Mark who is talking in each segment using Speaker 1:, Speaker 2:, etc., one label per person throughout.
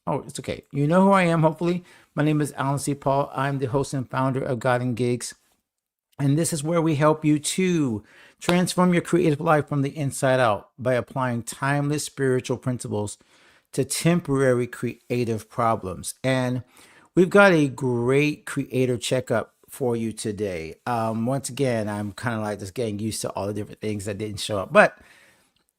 Speaker 1: Oh, it's okay. You know who I am, hopefully. My name is Alan C. Paul. I'm the host and founder of God and Gigs. And this is where we help you to transform your creative life from the inside out by applying timeless spiritual principles to temporary creative problems. And we've got a great creator checkup for you today. Once again, I'm kind of like just getting used to all the different things that didn't show up. But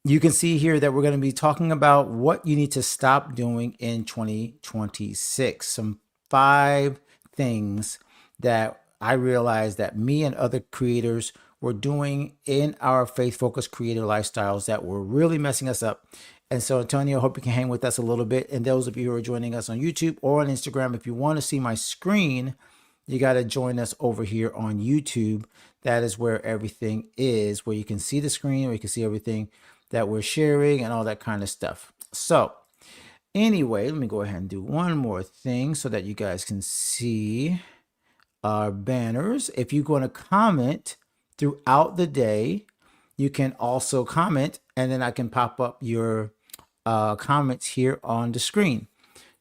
Speaker 1: you can see here that we're going to be talking about what you need to stop doing in 2026. Some 5 things that I realized that me and other creators were doing in our faith focused creator lifestyles that were really messing us up. And so, Antonio, I hope you can hang with us a little bit. And those of you who are joining us on YouTube or on Instagram, if you want to see my screen, you got to join us over here on YouTube. That is where everything is, where you can see the screen, where you can see everything that we're sharing and all that kind of stuff. So anyway, let me go ahead and do one more thing so that you guys can see our banners. If you're going to comment throughout the day, you can also comment, and then I can pop up your comments here on the screen.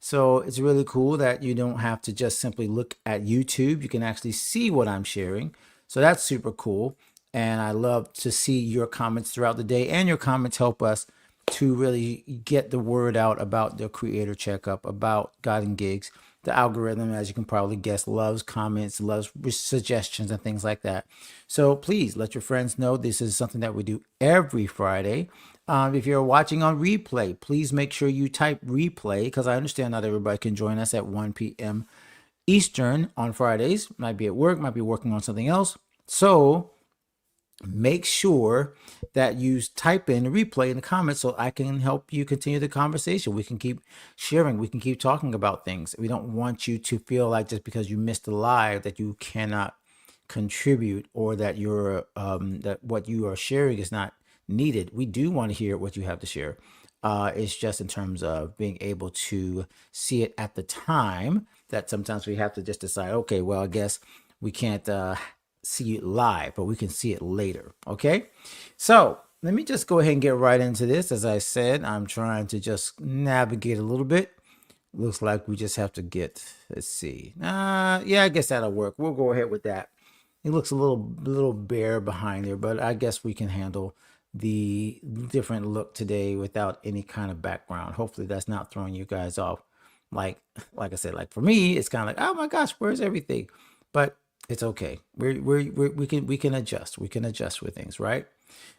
Speaker 1: So it's really cool that you don't have to just simply look at YouTube. You can actually see what I'm sharing. So that's super cool. And I love to see your comments throughout the day, and your comments help us to really get the word out about the creator checkup, about God and Gigs. The algorithm, as you can probably guess, loves comments, loves suggestions and things like that. So please let your friends know this is something that we do every Friday. If you're watching on replay, please make sure you type replay, because I understand not everybody can join us at 1 p.m. Eastern on Fridays. Might be at work, might be working on something else. So make sure that you type in replay in the comments so I can help you continue the conversation. We can keep sharing. We can keep talking about things. We don't want you to feel like just because you missed a live that you cannot contribute, or that that what you are sharing is not needed. We do want to hear what you have to share. It's just in terms of being able to see it at the time that sometimes we have to just decide, okay, well, I guess we can't see it live, but we can see it later. Okay. So let me just go ahead and get right into this. As I said, I'm trying to just navigate a little bit. Looks like we just have to let's see. Yeah, I guess that'll work. We'll go ahead with that. It looks a little bare behind there, but I guess we can handle the different look today without any kind of background. Hopefully that's not throwing you guys off. Like I said, like for me, it's kind of like, oh my gosh, where's everything? But it's okay. We can adjust. We can adjust with things, right?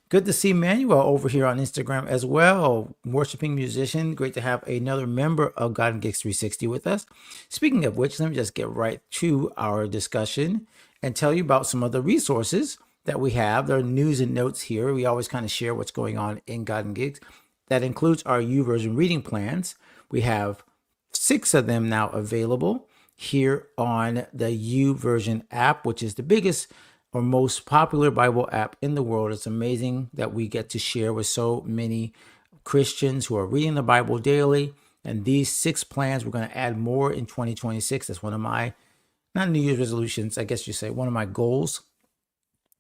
Speaker 1: Good to see Manuel over here on Instagram as well. Worshiping musician. Great to have another member of God and Gigs 360 with us. Speaking of which, let me just get right to our discussion and tell you about some of the resources that we have. There are news and notes here. We always kind of share what's going on in God and Gigs. That includes our YouVersion reading plans. We have 6 of them now available here on the YouVersion app, which is the biggest or most popular Bible app in the world. It's amazing that we get to share with so many Christians who are reading the Bible daily. And these 6 plans, we're going to add more in 2026. That's one of my, not New Year's resolutions, I guess you say, one of my goals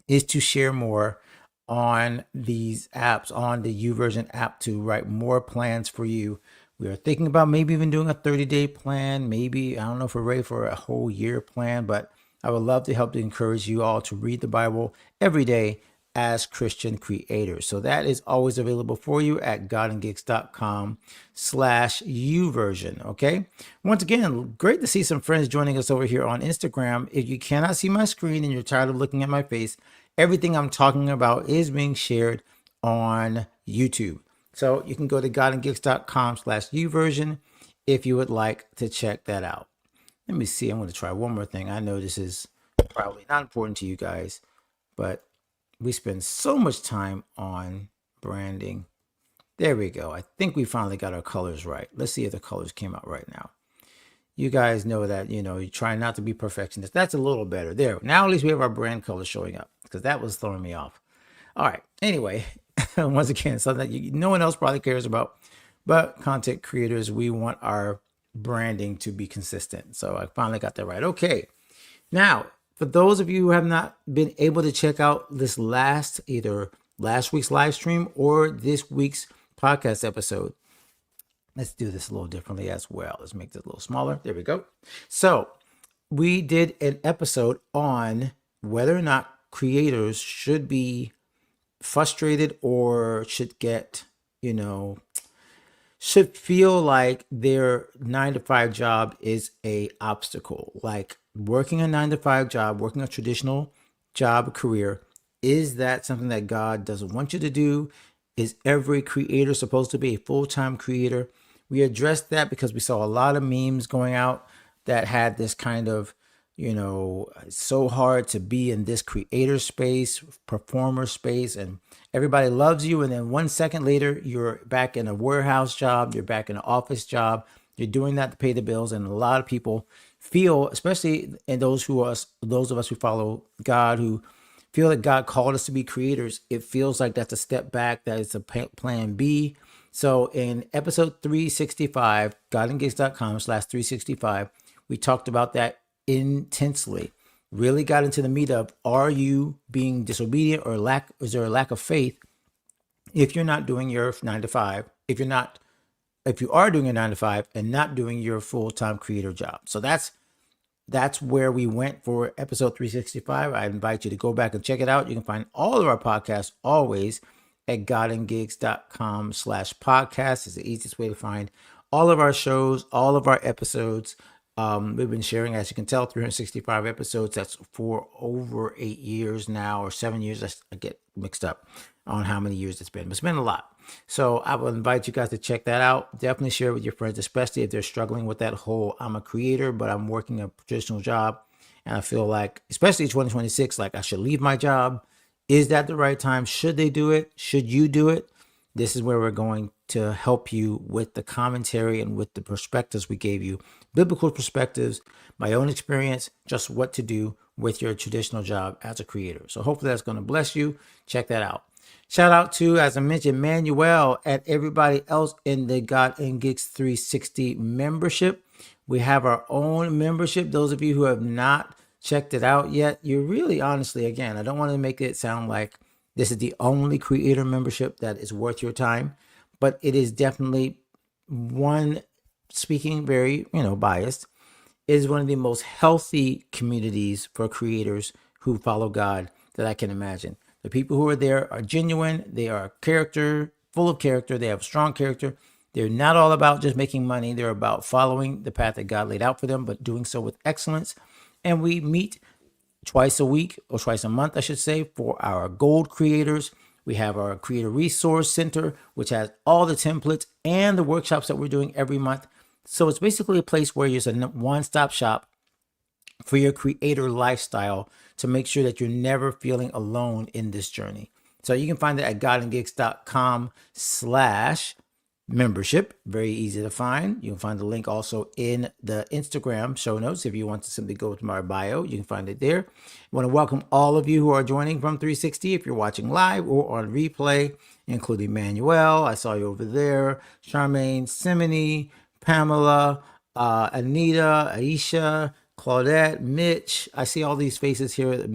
Speaker 1: is to share more on these apps, on the YouVersion app, to write more plans for you. We are thinking about maybe even doing a 30-day plan. Maybe, I don't know if we're ready for a whole year plan, but I would love to help to encourage you all to read the Bible every day as Christian creators. So that is always available for you at godandgigs.com/YouVersion. Okay. Once again, great to see some friends joining us over here on Instagram. If you cannot see my screen and you're tired of looking at my face, everything I'm talking about is being shared on YouTube. So you can go to godandgigs.com/YouVersion if you would like to check that out. Let me see. I'm going to try one more thing. I know this is probably not important to you guys, but we spend so much time on branding. There we go. I think we finally got our colors right. Let's see if the colors came out right now. You guys know that, you try not to be perfectionist. That's a little better. There. Now at least we have our brand color showing up, because that was throwing me off. All right. Anyway, once again, something that no one else probably cares about, but content creators, we want our branding to be consistent. So I finally got that right. Okay. Now, for those of you who have not been able to check out this either last week's live stream or this week's podcast episode, Let's do this a little differently as well. Let's make this a little smaller. There we go. So we did an episode on whether or not creators should be frustrated or should get, you know, should feel like their 9 to 5 job is a obstacle. Like working a 9 to 5 job, working a traditional job career, is that something that God doesn't want you to do? Is every creator supposed to be a full-time creator? We addressed that because we saw a lot of memes going out that had this kind of, it's so hard to be in this creator space, performer space, and everybody loves you. And then 1 second later, you're back in a warehouse job, you're back in an office job, you're doing that to pay the bills. And a lot of people feel, especially in those of us who follow God, who feel that God called us to be creators, it feels like that's a step back, that it's a plan B. So in episode 365, godandgigs.com/365, we talked about that intensely. Really got into the meat of, are you being disobedient, or is there a lack of faith if you're not doing your 9 to 5, if you are doing a 9 to 5 and not doing your full-time creator job. So that's where we went for episode 365. I invite you to go back and check it out. You can find all of our podcasts always at godandgigs.com/podcast. It's the easiest way to find all of our shows, all of our episodes. We've been sharing, as you can tell, 365 episodes. That's for over 8 years now, or 7 years. I get mixed up on how many years it's been, but it's been a lot. So I will invite you guys to check that out. Definitely share it with your friends, especially if they're struggling with that whole, I'm a creator, but I'm working a traditional job. And I feel like, especially 2026, like I should leave my job. Is that the right time? Should they do it? Should you do it? This is where we're going to help you with the commentary and with the perspectives we gave you. Biblical perspectives, my own experience, just what to do with your traditional job as a creator. So hopefully that's going to bless you. Check that out. Shout out to, as I mentioned, Manuel, and everybody else in the God and Gigs 360 membership. We have our own membership. Those of you who have not checked it out yet, you're really, honestly, again, I don't want to make it sound like this is the only creator membership that is worth your time, but it is definitely one, speaking very, biased, it is one of the most healthy communities for creators who follow God that I can imagine. The people who are there are genuine. They are full of character. They have strong character. They're not all about just making money. They're about following the path that God laid out for them, but doing so with excellence. And we meet twice a week, or twice a month, I should say, for our gold creators. We have our Creator Resource Center, which has all the templates and the workshops that we're doing every month. So it's basically a place where it's a one-stop shop for your creator lifestyle, to make sure that you're never feeling alone in this journey. So you can find it at godandgigs.com/membership. Very easy to find. You can find the link also in the Instagram show notes. If you want to simply go to my bio, you can find it there. I want to welcome all of you who are joining from 360, if you're watching live or on replay, including Manuel. I saw you over there. Charmaine, Simony, Pamela, Anita, Aisha, Claudette, Mitch. I see all these faces here.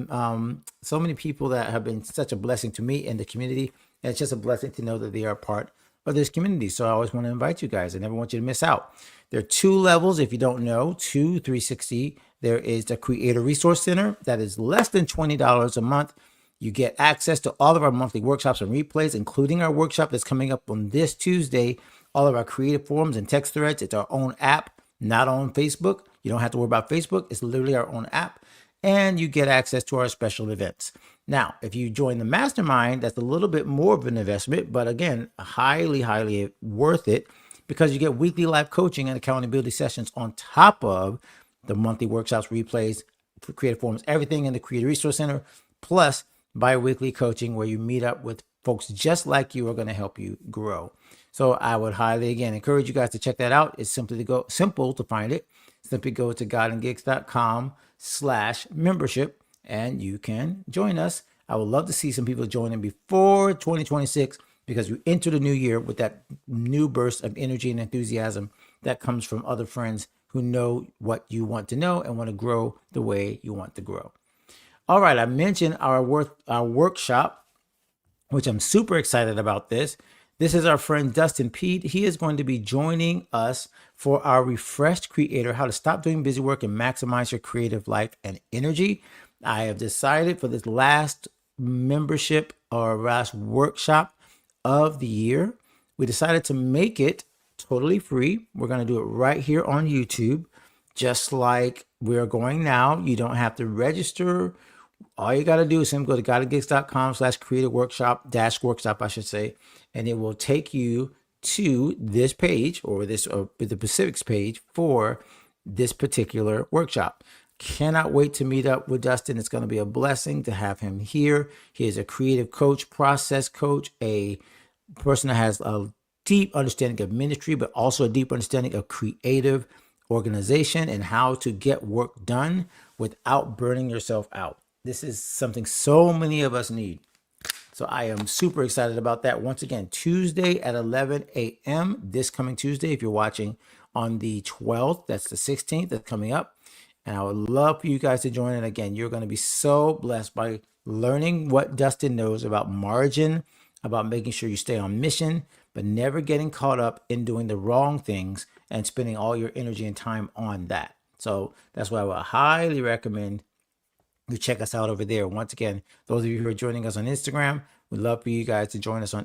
Speaker 1: So many people that have been such a blessing to me and the community. And it's just a blessing to know that they are part of this community. So I always want to invite you guys. I never want you to miss out. There are 2 levels, if you don't know, to 360. There is the Creator Resource Center. That is less than $20 a month. You get access to all of our monthly workshops and replays, including our workshop that's coming up on this Tuesday. All of our creative forums and text threads. It's our own app, not on Facebook. You don't have to worry about Facebook. It's literally our own app. And you get access to our special events. Now, if you join the mastermind, that's a little bit more of an investment, but again, highly, highly worth it, because you get weekly live coaching and accountability sessions on top of the monthly workshops, replays, creative forums, everything in the Creator Resource Center, plus bi-weekly coaching where you meet up with folks just like you are going to help you grow. So I would highly, again, encourage you guys to check that out. It's simple to find it. Simply go to godandgigs.com/membership and you can join us. I would love to see some people joining before 2026, because you enter the new year with that new burst of energy and enthusiasm that comes from other friends who know what you want to know and want to grow the way you want to grow. All right, I mentioned our workshop, which I'm super excited about this. This is our friend Dustin Pete. He is going to be joining us for our Refreshed Creator, How to Stop Doing Busy Work and Maximize Your Creative Life and Energy. I have decided for this last membership or last workshop of the year, we decided to make it totally free. We're going to do it right here on YouTube, just like we're going now. You don't have to register. All you got to do is simply go to godofgigs.com/creative workshop workshop, I should say, and it will take you to this page or the Pacifics page for this particular workshop. Cannot wait to meet up with Dustin. It's going to be a blessing to have him here. He is a creative coach, process coach, a person that has a deep understanding of ministry, but also a deep understanding of creative organization and how to get work done without burning yourself out. This is something so many of us need. So I am super excited about that. Once again, Tuesday at 11 a.m. this coming Tuesday. If you're watching on the 12th, that's the 16th, that's coming up. And I would love for you guys to join. And again, you're going to be so blessed by learning what Dustin knows about margin, about making sure you stay on mission, but never getting caught up in doing the wrong things and spending all your energy and time on that. So that's why I would highly recommend you check us out over there. Once again, those of you who are joining us on Instagram, we'd love for you guys to join us on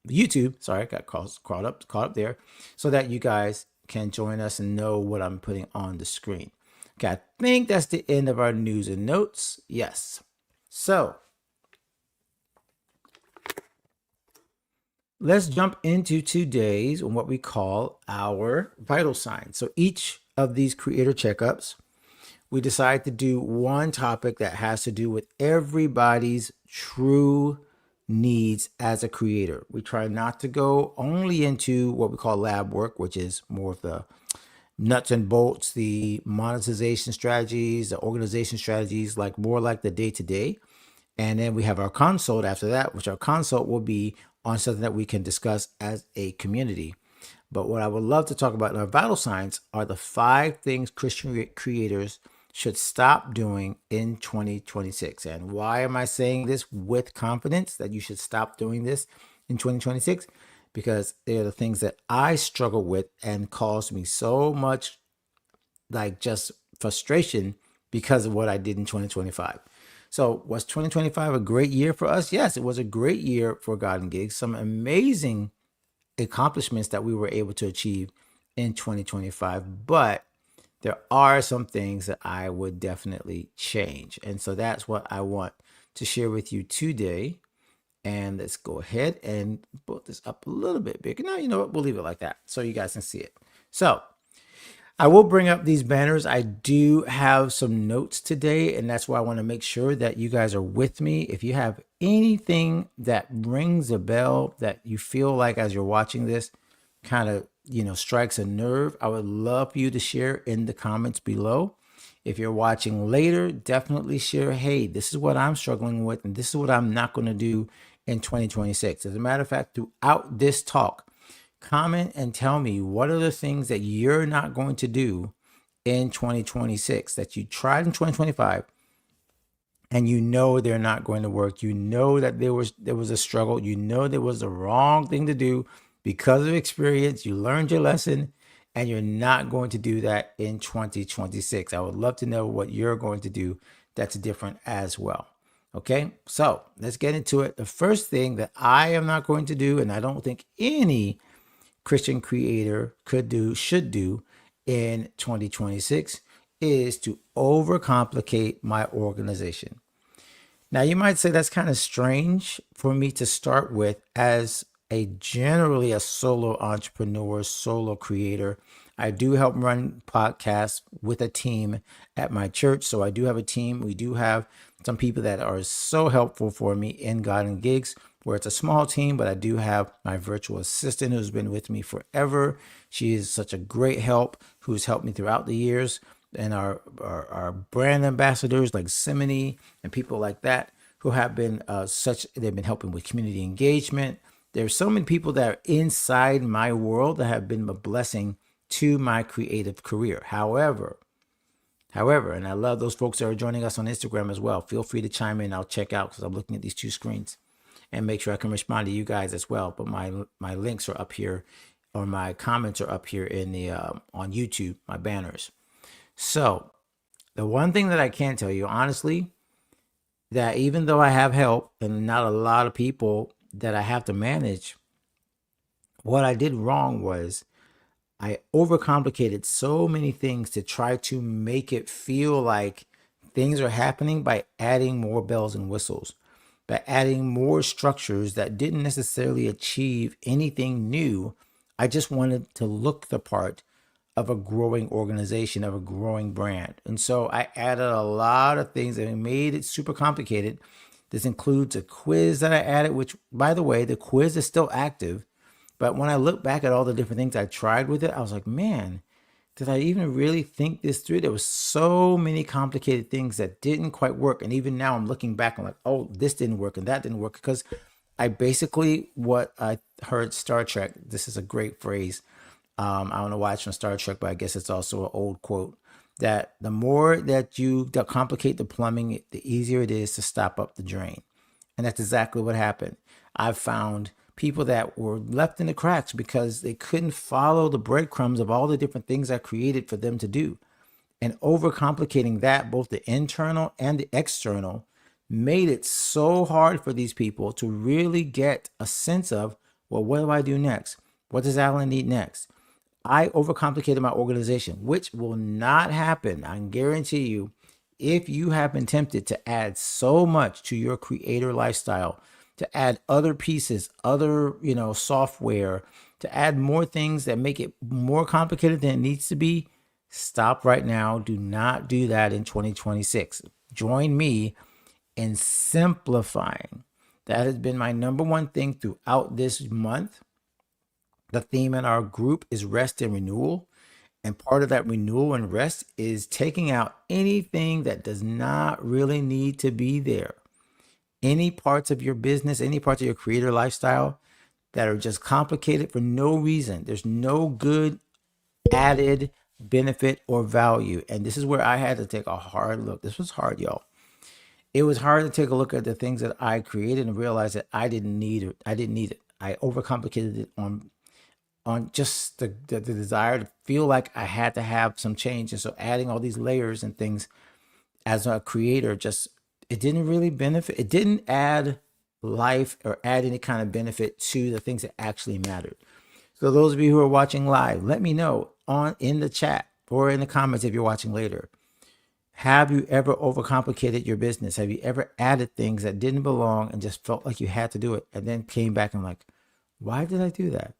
Speaker 1: YouTube. Sorry, I got caught up there, so that you guys can join us and know what I'm putting on the screen. Okay, I think that's the end of our news and notes. Yes. So let's jump into today's and what we call our vital signs. So each of these creator checkups, we decide to do one topic that has to do with everybody's true needs as a creator. We try not to go only into what we call lab work, which is more of the nuts and bolts, the monetization strategies, the organization strategies, like more like the day-to-day. And then we have our consult after that, which our consult will be on something that we can discuss as a community. But what I would love to talk about in our vital signs are the 5 things Christian creators should stop doing in 2026. And why am I saying this with confidence that you should stop doing this in 2026? Because they're the things that I struggle with and cause me so much like just frustration because of what I did in 2025. So was 2025 a great year for us? Yes, it was a great year for God and Gigs. Some amazing accomplishments that we were able to achieve in 2025, but there are some things that I would definitely change. And so that's what I want to share with you today. And let's go ahead and put this up a little bit bigger. No, you know what? We'll leave it like that so you guys can see it. So I will bring up these banners. I do have some notes today, and that's why I want to make sure that you guys are with me. If you have anything that rings a bell that you feel like as you're watching this kind of, strikes a nerve, I would love for you to share in the comments below. If you're watching later, definitely share, hey, this is what I'm struggling with, and this is what I'm not going to do in 2026. As a matter of fact, throughout this talk, comment and tell me what are the things that you're not going to do in 2026 that you tried in 2025 and they're not going to work. That there was a struggle. There was the wrong thing to do because of experience. You learned your lesson and you're not going to do that in 2026. I would love to know what you're going to do that's different as well. Okay, so let's get into it. The first thing that I am not going to do, and I don't think any Christian creator should do in 2026, is to overcomplicate my organization. Now, you might say that's kind of strange for me to start with as generally a solo entrepreneur, solo creator. I do help run podcasts with a team at my church. So I do have a team. We do have some people that are so helpful for me in God and Gigs, where it's a small team, but I do have my virtual assistant who's been with me forever. She is such a great help, who's helped me throughout the years. And our brand ambassadors like Simony and people like that who have been they've been helping with community engagement. There's so many people that are inside my world that have been a blessing to my creative career. However, and I love those folks that are joining us on Instagram as well. Feel free to chime in. I'll check out because I'm looking at these two screens. and make sure I can respond to you guys as well. But my links are up here, or my comments are up here in the on YouTube, my banners. So the one thing that I can tell you honestly, that even though I have help and not a lot of people that I have to manage, what I did wrong was I overcomplicated so many things to try to make it feel like things are happening by adding more bells and whistles, by adding more structures that didn't necessarily achieve anything new. I just wanted to look the part of a growing organization, of a growing brand. And so I added a lot of things and made it super complicated. This includes a quiz that I added, which, by the way, the quiz is still active. But when I look back at all the different things I tried with it, I was like, man, did I even really think this through? There was so many complicated things that didn't quite work. And even now I'm looking back, I'm like, oh, this didn't work and that didn't work. Because I basically, what I heard Star Trek, this is a great phrase. I don't know why it's from Star Trek, but I guess it's also an old quote, that the more that you complicate the plumbing, the easier it is to stop up the drain. And that's exactly what happened. I've found people that were left in the cracks because they couldn't follow the breadcrumbs of all the different things I created for them to do. And overcomplicating that, both the internal and the external, made it so hard for these people to really get a sense of, well, what do I do next? What does Alan need next? I overcomplicated my organization, which will not happen, I can guarantee you, if you have been tempted to add so much to your creator lifestyle, to add other pieces, other, software, to add more things that make it more complicated than it needs to be. Stop right now. Do not do that in 2026. Join me in simplifying. That has been my number one thing throughout this month. The theme in our group is rest and renewal. And part of that renewal and rest is taking out anything that does not really need to be there. Any parts of your business, any parts of your creator lifestyle that are just complicated for no reason. There's no good added benefit or value. And this is where I had to take a hard look. This was hard, y'all. It was hard to take a look at the things that I created and realize that I didn't need it. I overcomplicated it on just the desire to feel like I had to have some change. And so adding all these layers and things as a creator, it didn't really benefit. It didn't add life or add any kind of benefit to the things that actually mattered. So those of you who are watching live, let me know in the chat or in the comments if you're watching later. Have you ever overcomplicated your business? Have you ever added things that didn't belong and just felt like you had to do it and then came back and like, why did I do that?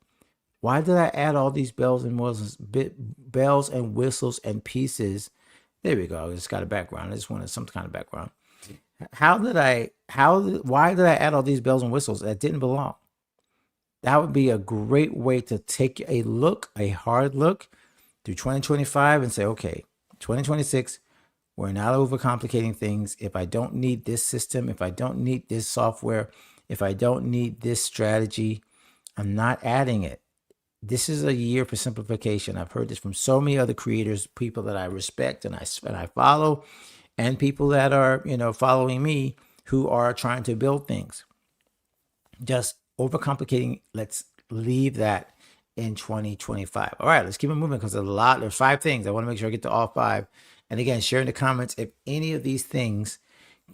Speaker 1: Why did I add all these bells and whistles and pieces? There we go. I just got a background. I just wanted some kind of background. Why did I add all these bells and whistles that didn't belong? That would be a great way to take a hard look through 2025 and say, okay, 2026, we're not overcomplicating things. If I don't need this system, if I don't need this software, if I don't need this strategy, I'm not adding it. This is a year for simplification. I've heard this from so many other creators, people that I respect and I follow, and people that are, following me who are trying to build things. Just overcomplicating, let's leave that in 2025. All right, let's keep it moving because there's 5 things. I want to make sure I get to all 5. And again, share in the comments if any of these things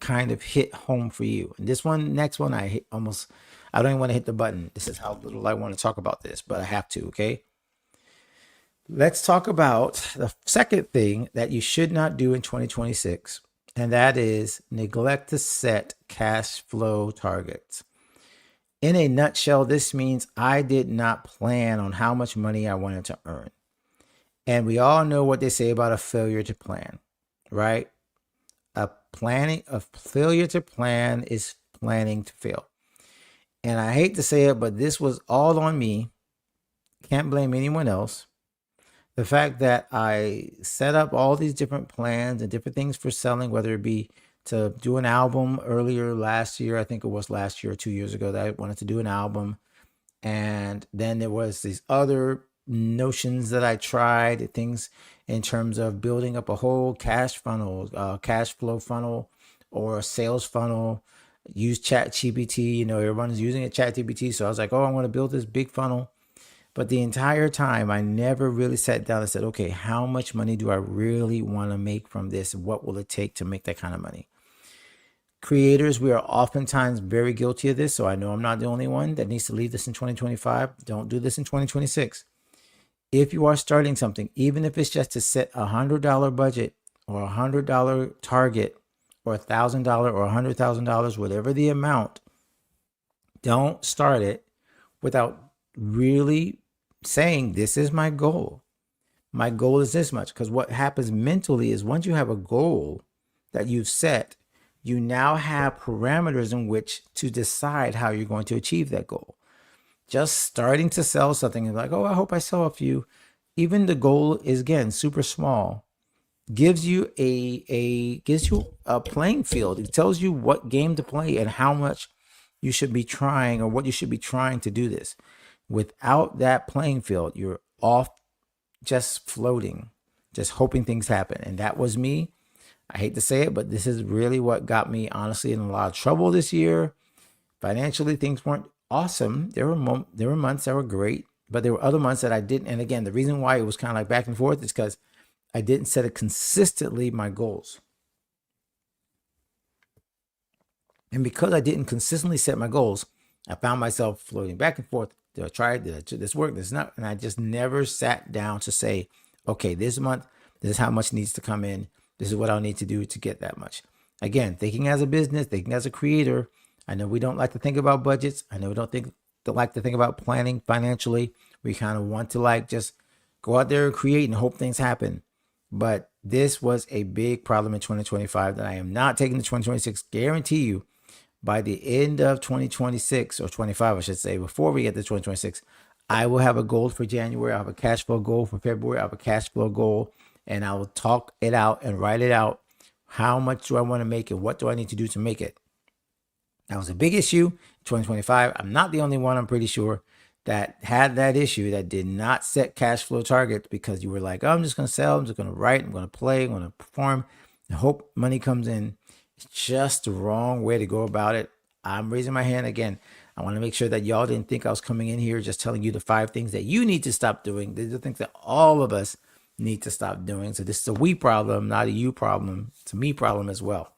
Speaker 1: kind of hit home for you. And this one, next one, I don't even want to hit the button. This is how little I want to talk about this, but I have to, okay? Let's talk about the second thing that you should not do in 2026, and that is neglect to set cash flow targets. In a nutshell, this means I did not plan on how much money I wanted to earn. And we all know what they say about a failure to plan, right? A failure to plan is planning to fail. And I hate to say it, but this was all on me. Can't blame anyone else. The fact that I set up all these different plans and different things for selling, whether it be to do an album earlier last year, I think it was last year or 2 years ago that I wanted to do an album. And then there was these other notions that I tried, things in terms of building up a whole cash flow funnel or a sales funnel. use Chat GPT. Everyone's using it, Chat GPT. So I was like, oh, I'm going to build this big funnel. But the entire time, I never really sat down and said, okay, how much money do I really want to make from this? What will it take to make that kind of money? Creators, we are oftentimes very guilty of this. So I know I'm not the only one that needs to leave this in 2025. Don't do this in 2026. If you are starting something, even if it's just to set $100 budget or $100 target or $1,000 or $100,000, whatever the amount, don't start it without really saying, this is my goal. My goal is this much. Because what happens mentally is once you have a goal that you've set, you now have parameters in which to decide how you're going to achieve that goal. Just starting to sell something and like, oh, I hope I sell a few. Even the goal is, again, super small, gives you a playing field. It tells you what game to play and how much you should be trying or what you should be trying to do this. Without that playing field, you're off just floating, just hoping things happen. And that was me. I hate to say it, but this is really what got me, honestly, in a lot of trouble this year. Financially, things weren't awesome. There were months that were great, but there were other months that I didn't. And again, the reason why it was kind of like back and forth is because I didn't set it consistently my goals. And because I didn't consistently set my goals, I found myself floating back and forth. Did I try it? Did this work? This not? And I just never sat down to say, okay, this month, this is how much needs to come in. This is what I'll need to do to get that much. Again, thinking as a business, thinking as a creator. I know we don't like to think about budgets. I know we don't like to think about planning financially. We kind of want to like just go out there and create and hope things happen. But this was a big problem in 2025 that I am not taking to 2026. Guarantee you, by the end of 2026 or 25, I should say, before we get to 2026, I will have a goal for January. I'll have a cash flow goal for February. I'll have a cash flow goal, and I will talk it out and write it out. How much do I want to make and what do I need to do to make it? That was a big issue in 2025. I'm not the only one, I'm pretty sure, that had that issue, that did not set cash flow targets because you were like, oh, I'm just going to sell, I'm just going to write, I'm going to play, I'm going to perform, and hope money comes in. It's just the wrong way to go about it. I'm raising my hand again. I want to make sure that y'all didn't think I was coming in here just telling you the 5 things that you need to stop doing. These are things that all of us need to stop doing. So this is a we problem, not a you problem. It's a me problem as well.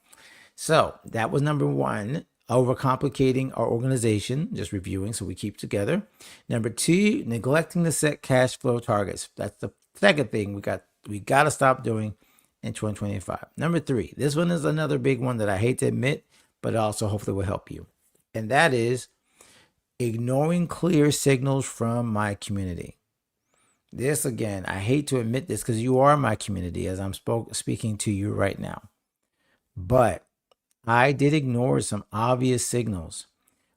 Speaker 1: So that was number 1. Overcomplicating our organization, just reviewing so we keep together. Number 2, neglecting to set cash flow targets. That's the second thing we got to stop doing in 2025. Number 3, this one is another big one that I hate to admit, but also hopefully will help you. And that is ignoring clear signals from my community. This, again, I hate to admit this because you are my community as I'm speaking to you right now. But I did ignore some obvious signals.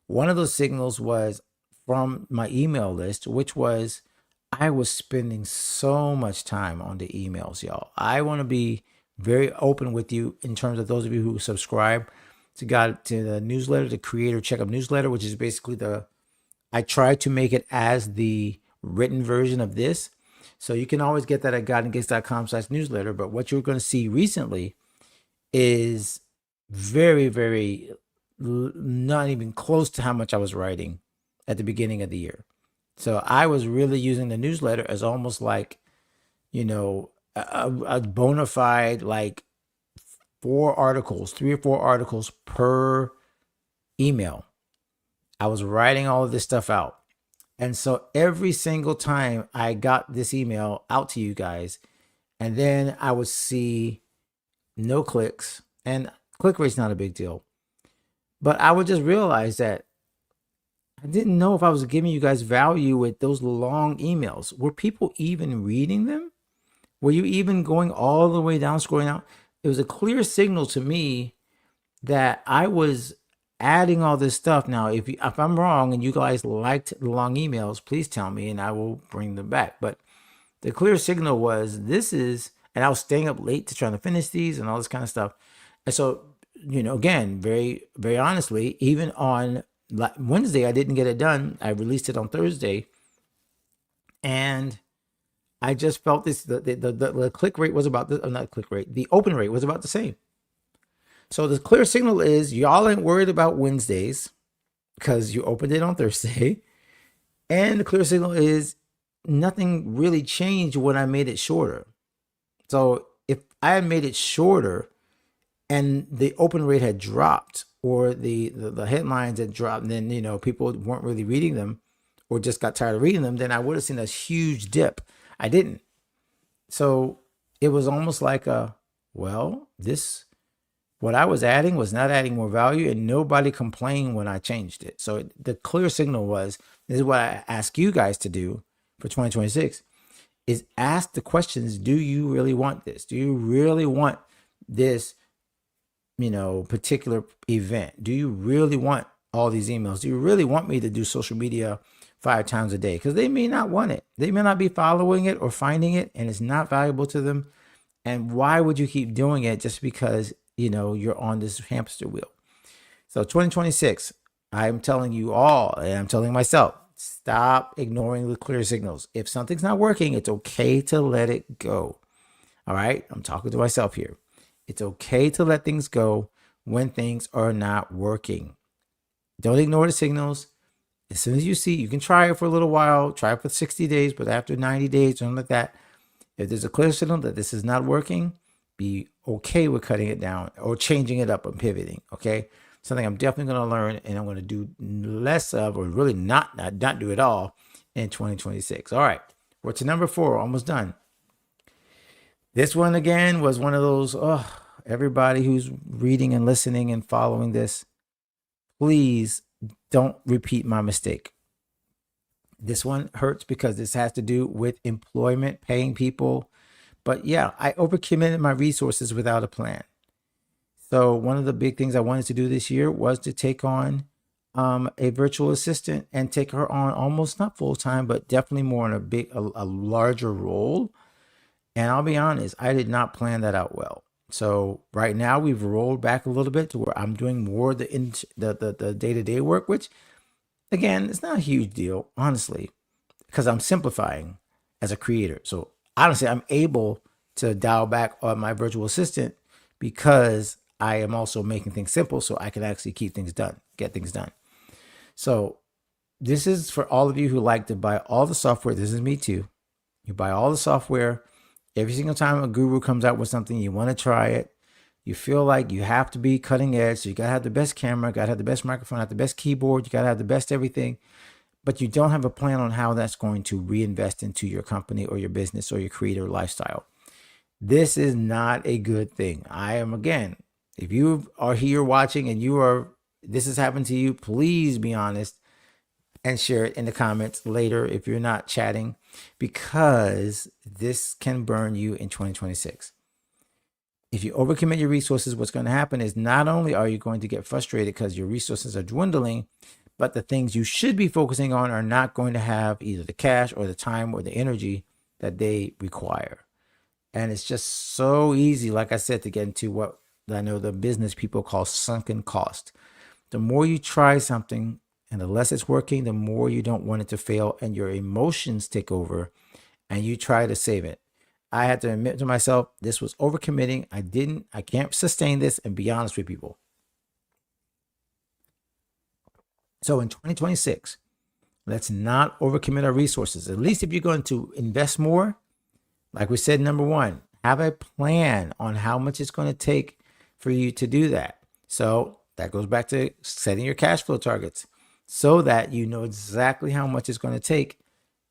Speaker 1: One of those signals was from my email list, which was I was spending so much time on the emails, y'all. I want to be very open with you in terms of those of you who subscribe to the newsletter, the Creator Checkup newsletter, which is basically I try to make it as the written version of this. So you can always get that at guidinggigs.com/newsletter. But what you're going to see recently is very, very not even close to how much I was writing at the beginning of the year. So I was really using the newsletter as almost like, a bona fide, like 3 or 4 articles per email. I was writing all of this stuff out. And so every single time I got this email out to you guys, and then I would see no clicks, and click rate's not a big deal. But I would just realize that I didn't know if I was giving you guys value with those long emails. Were people even reading them? Were you even going all the way down, scrolling out? It was a clear signal to me that I was adding all this stuff. Now, if I'm wrong and you guys liked the long emails, please tell me and I will bring them back. But the clear signal was and I was staying up late to try to finish these and all this kind of stuff. And so, again, very, very honestly, even on Wednesday, I didn't get it done. I released it on Thursday. And I just felt the click rate was about not click rate, the open rate was about the same. So the clear signal is y'all ain't worried about Wednesdays because you opened it on Thursday. And the clear signal is nothing really changed when I made it shorter. So if I had made it shorter and the open rate had dropped, or the headlines had dropped, and then people weren't really reading them or just got tired of reading them, then I would have seen a huge dip. I didn't. So it was almost like this what I was adding was not adding more value, and nobody complained when I changed it. So the clear signal was, this is what I ask you guys to do for 2026, is ask the questions. Do you really want this? Do you really want this, particular event? Do you really want all these emails? Do you really want me to do social media 5 times a day? Because they may not want it. They may not be following it or finding it, and it's not valuable to them. And why would you keep doing it just because, you're on this hamster wheel? So 2026, I'm telling you all, and I'm telling myself, stop ignoring the clear signals. If something's not working, it's okay to let it go. All right? I'm talking to myself here. It's okay to let things go when things are not working. Don't ignore the signals. As soon as you see, you can try it for a little while, try it for 60 days, but after 90 days, something like that, if there's a clear signal that this is not working, be okay with cutting it down or changing it up and pivoting, okay? Something I'm definitely going to learn, and I'm going to do less of, or really not do it all in 2026. All right, we're to number 4, almost done. This one, again, was one of those, everybody who's reading and listening and following this, please don't repeat my mistake. This one hurts because this has to do with employment, paying people. But yeah, I overcommitted my resources without a plan. So one of the big things I wanted to do this year was to take on a virtual assistant and take her on almost not full time, but definitely more in a larger role. And I'll be honest, I did not plan that out well. So right now we've rolled back a little bit to where I'm doing more of the day-to-day work, which again, it's not a huge deal, honestly, because I'm simplifying as a creator. So honestly, I'm able to dial back on my virtual assistant because I am also making things simple so I can actually get things done. So this is for all of you who like to buy all the software. This is me too. You buy all the software. Every single time a guru comes out with something, you want to try it. You feel like you have to be cutting edge. So you got to have the best camera, got to have the best microphone, have the best keyboard. You got to have the best everything. But you don't have a plan on how that's going to reinvest into your company or your business or your creator lifestyle. This is not a good thing. Again, if you are here watching and this has happened to you, please be honest and share it in the comments later if you're not chatting, because this can burn you in 2026. If you overcommit your resources, what's going to happen is not only are you going to get frustrated because your resources are dwindling, but the things you should be focusing on are not going to have either the cash or the time or the energy that they require. And it's just so easy, like I said, to get into what I know the business people call sunken cost. The more you try something and the less it's working, the more you don't want it to fail, and your emotions take over and you try to save it. I had to admit to myself, this was overcommitting. I can't sustain this and be honest with people. So in 2026, let's not overcommit our resources. At least if you're going to invest more, like we said, number 1, have a plan on how much it's going to take for you to do that. So that goes back to setting your cash flow targets so that you know exactly how much it's going to take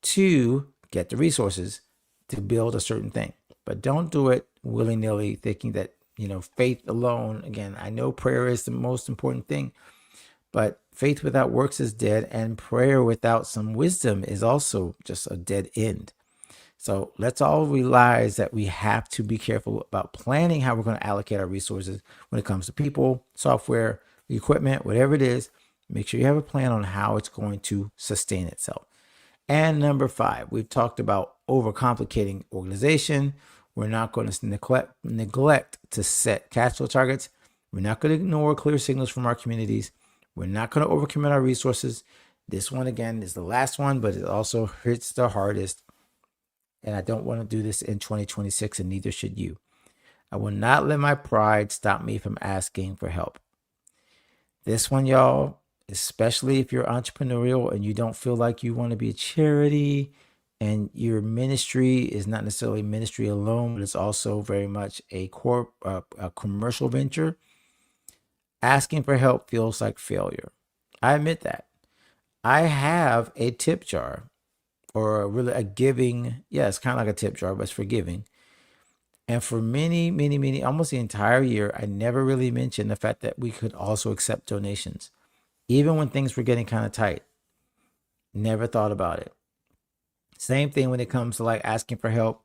Speaker 1: to get the resources to build a certain thing. But don't do it willy-nilly thinking that, faith alone. Again, I know prayer is the most important thing, but faith without works is dead, and prayer without some wisdom is also just a dead end. So let's all realize that we have to be careful about planning how we're going to allocate our resources when it comes to people, software, equipment, whatever it is. Make sure you have a plan on how it's going to sustain itself. And number 5, we've talked about overcomplicating organization. We're not going to neglect to set cash flow targets. We're not going to ignore clear signals from our communities. We're not going to overcommit our resources. This one, again, is the last one, but it also hits the hardest. And I don't want to do this in 2026, and neither should you. I will not let my pride stop me from asking for help. This one, y'all, especially if you're entrepreneurial and you don't feel like you want to be a charity and your ministry is not necessarily ministry alone, but it's also very much a commercial venture. Asking for help feels like failure. I admit that. I have a tip jar or really a giving, yeah, it's kind of like a tip jar, but it's for giving. And for many, many, many, almost the entire year, I never really mentioned the fact that we could also accept donations. Even when things were getting kind of tight, never thought about it. Same thing when it comes to like asking for help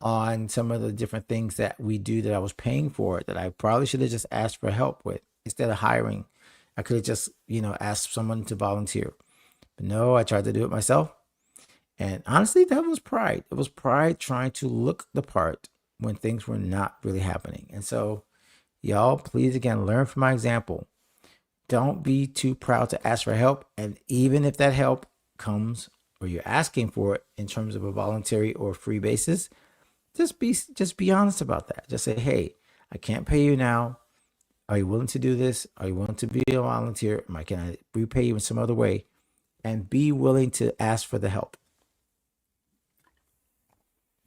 Speaker 1: on some of the different things that we do that I was paying for that I probably should have just asked for help with instead of hiring. I could have just, asked someone to volunteer. But no, I tried to do it myself. And honestly, that was pride. It was pride trying to look the part when things were not really happening. And so, y'all, please again, learn from my example. Don't be too proud to ask for help. And even if that help comes or you're asking for it in terms of a voluntary or free basis, just be honest about that. Just say, hey, I can't pay you now. Are you willing to do this? Are you willing to be a volunteer? Can I repay you in some other way? And be willing to ask for the help.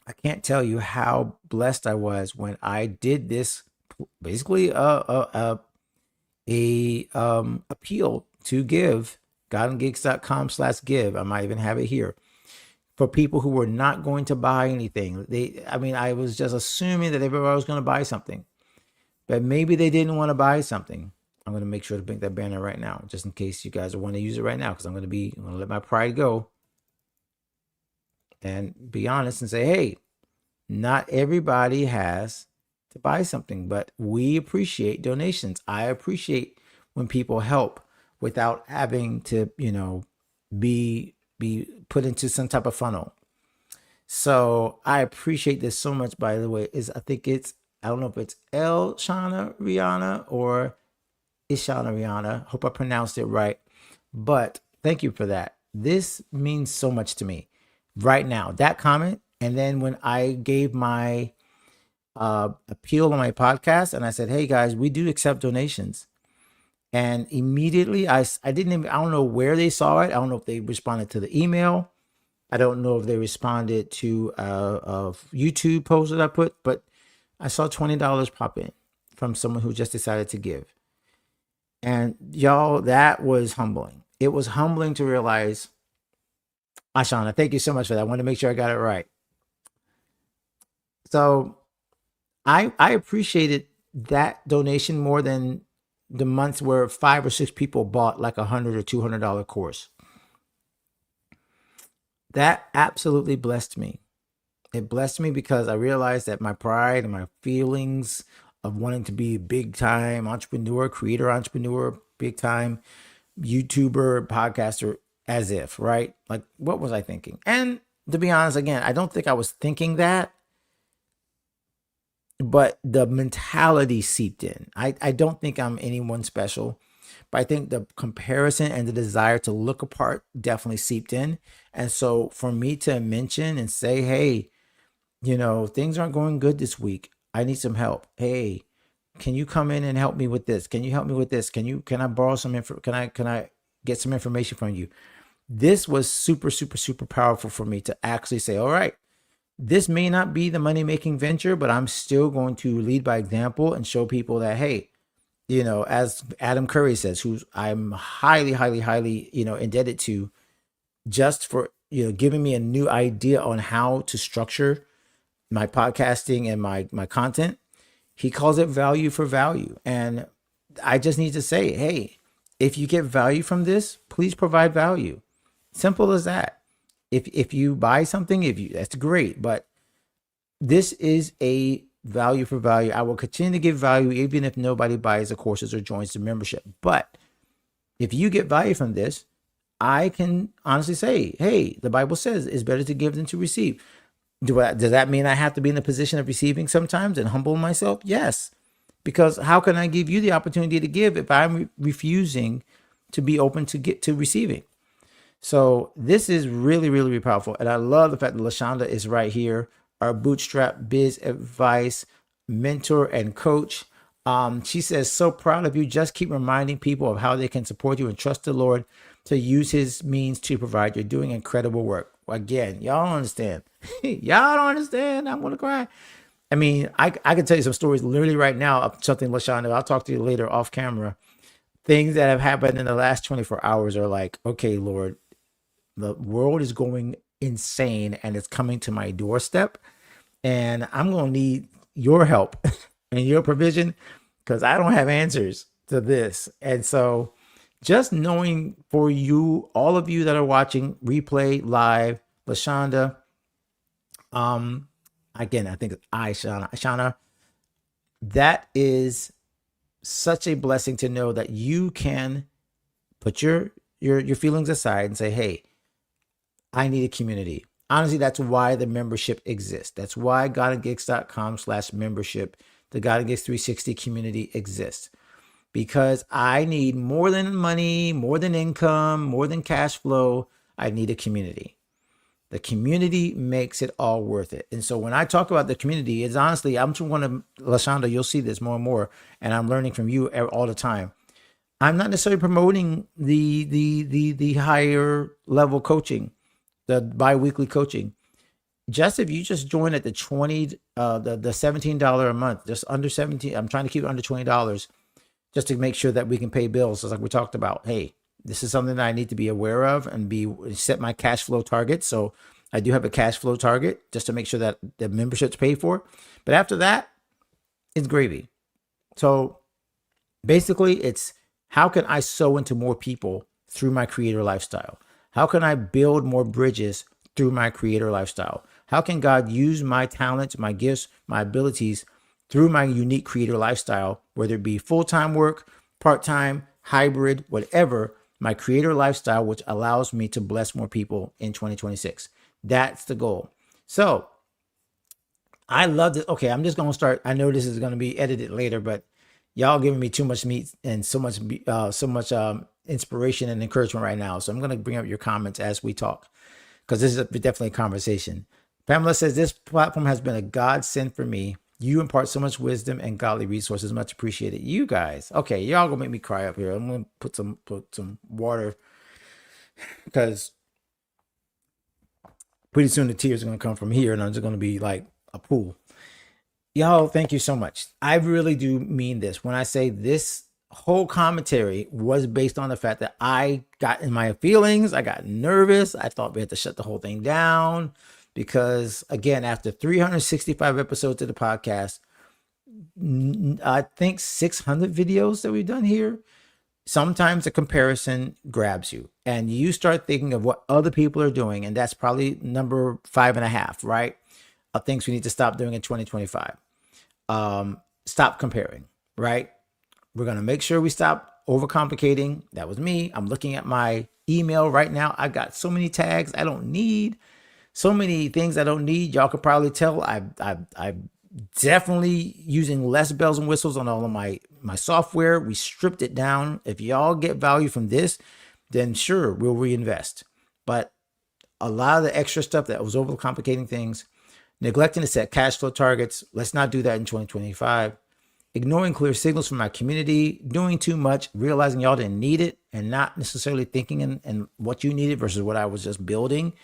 Speaker 1: I can't tell you how blessed I was when I did this, basically appeal to give, godandgeeks.com/give. I might even have it here for people who were not going to buy anything. I was just assuming that everybody was going to buy something, but maybe they didn't want to buy something. I'm going to make sure to make that banner right now, just in case you guys want to use it right now, because I'm going to let my pride go and be honest and say, hey, not everybody has to buy something, but we appreciate donations. I appreciate when people help without having to, be put into some type of funnel. So I appreciate this so much, by the way. I don't know if it's Shana Rihanna or Ishana Rihanna. Hope I pronounced it right. But thank you for that. This means so much to me right now. That comment. And then when I gave my appeal on my podcast and I said, hey guys, we do accept donations. And immediately I don't know where they saw it. I don't know if they responded to the email. I don't know if they responded to a YouTube post that I put, but I saw $20 pop in from someone who just decided to give. And y'all, that was humbling. It was humbling to realize, Ashana, thank you so much for that. I want to make sure I got it right. So I appreciated that donation more than the months where 5 or 6 people bought like $100 or $200 course. That absolutely blessed me. It blessed me because I realized that my pride and my feelings of wanting to be a big time entrepreneur, creator entrepreneur, big time YouTuber, podcaster, as if, right? Like, what was I thinking? And to be honest, again, I don't think I was thinking that, but the mentality seeped in. I don't think I'm anyone special, but I think the comparison and the desire to look apart definitely seeped in. And so for me to mention and say, hey, things aren't going good this week. I need some help. Hey, can you come in and help me with this? Can you help me with this? Can I borrow some info? Can I get some information from you? This was super, super, super powerful for me to actually say, all right, this may not be the money-making venture, but I'm still going to lead by example and show people that, hey, as Adam Curry says, who's I'm highly, highly, highly, indebted to just for, giving me a new idea on how to structure my podcasting and my content. He calls it value for value. And I just need to say, hey, if you get value from this, please provide value. Simple as that. If you buy something, that's great, but this is a value for value. I will continue to give value even if nobody buys the courses or joins the membership. But if you get value from this, I can honestly say, hey, the Bible says it's better to give than to receive. Does that mean I have to be in the position of receiving sometimes and humble myself? Yes, because how can I give you the opportunity to give if I'm refusing to be open to receiving? So this is really, really, really powerful. And I love the fact that LaShonda is right here. Our bootstrap biz advice. mentor and coach. She says, so proud of you. Just keep reminding people of how they can support you and trust the Lord to use his means to provide. You're doing incredible work. Again, y'all don't understand. Y'all don't understand. I'm going to cry. I mean, I can tell you some stories literally right now of something, LaShonda. I'll talk to you later off camera. Things that have happened in the last 24 hours are like, okay, Lord, the world is going insane and it's coming to my doorstep. And I'm going to need your help and your provision because I don't have answers to this. And so just knowing for you, all of you that are watching replay live, LaShonda, again, I think it's Shauna, that is such a blessing to know that you can put your feelings aside and say, hey, I need a community. Honestly, that's why the membership exists. That's why godandgigs.com/membership, the God and Gigs 360 community exists. Because I need more than money, more than income, more than cash flow. I need a community. The community makes it all worth it. And so when I talk about the community, it's honestly, I'm one of, LaShonda, you'll see this more and more, and I'm learning from you all the time. I'm not necessarily promoting the higher level coaching, the bi-weekly coaching. Just if you just join at the $20, the $17 a month, just under 17, I'm trying to keep it under $20 just to make sure that we can pay bills. So like we talked about, hey, this is something that I need to be aware of and set my cash flow target. So I do have a cash flow target just to make sure that the membership's paid for. But after that, it's gravy. So basically, it's how can I sow into more people through my creator lifestyle? How can I build more bridges through my creator lifestyle? How can God use my talents, my gifts, my abilities through my unique creator lifestyle, whether it be full-time work, part-time, hybrid, whatever, my creator lifestyle, which allows me to bless more people in 2026. That's the goal. So I love this. Okay, I'm just going to start. I know this is going to be edited later, but y'all giving me too much meat and so much inspiration and encouragement right now. So I'm going to bring up your comments as we talk, because this is definitely a conversation. Pamela says, this platform has been a godsend for me. You impart so much wisdom and godly resources. Much appreciated. You guys. Okay, y'all gonna make me cry up here. I'm gonna put some water because pretty soon the tears are gonna come from here and I'm just gonna be like a pool. Y'all, thank you so much. I really do mean this when I say this whole commentary was based on the fact that I got in my feelings. I got nervous. I thought we had to shut the whole thing down. Because again, after 365 episodes of the podcast, I think 600 videos that we've done here, sometimes a comparison grabs you and you start thinking of what other people are doing. And that's probably number 5.5, right? Of things we need to stop doing in 2025. Stop comparing, right? We're going to make sure we stop overcomplicating. That was me. I'm looking at my email right now. I got so many tags I don't need. So many things I don't need. Y'all could probably tell I'm definitely using less bells and whistles on all of my software. We stripped it down. If y'all get value from this, then sure, we'll reinvest. But a lot of the extra stuff that was overcomplicating things, neglecting to set cash flow targets, let's not do that in 2025. Ignoring clear signals from my community, doing too much, realizing y'all didn't need it, and not necessarily thinking in what you needed versus what I was just building.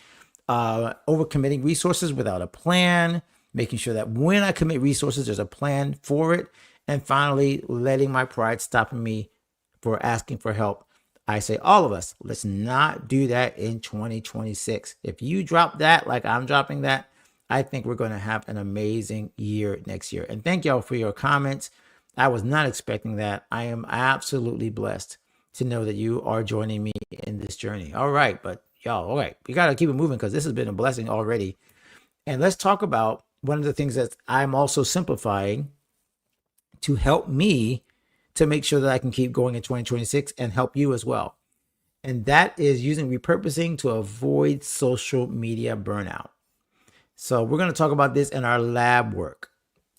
Speaker 1: Overcommitting resources without a plan, making sure that when I commit resources, there's a plan for it. And finally, letting my pride stopping me for asking for help. I say all of us, let's not do that in 2026. If you drop that like I'm dropping that, I think we're going to have an amazing year next year. And thank y'all for your comments. I was not expecting that. I am absolutely blessed to know that you are joining me in this journey. All right, but y'all, all right, we got to keep it moving because this has been a blessing already. And let's talk about one of the things that I'm also simplifying to help me to make sure that I can keep going in 2026 and help you as well. And that is using repurposing to avoid social media burnout. So we're going to talk about this in our lab work.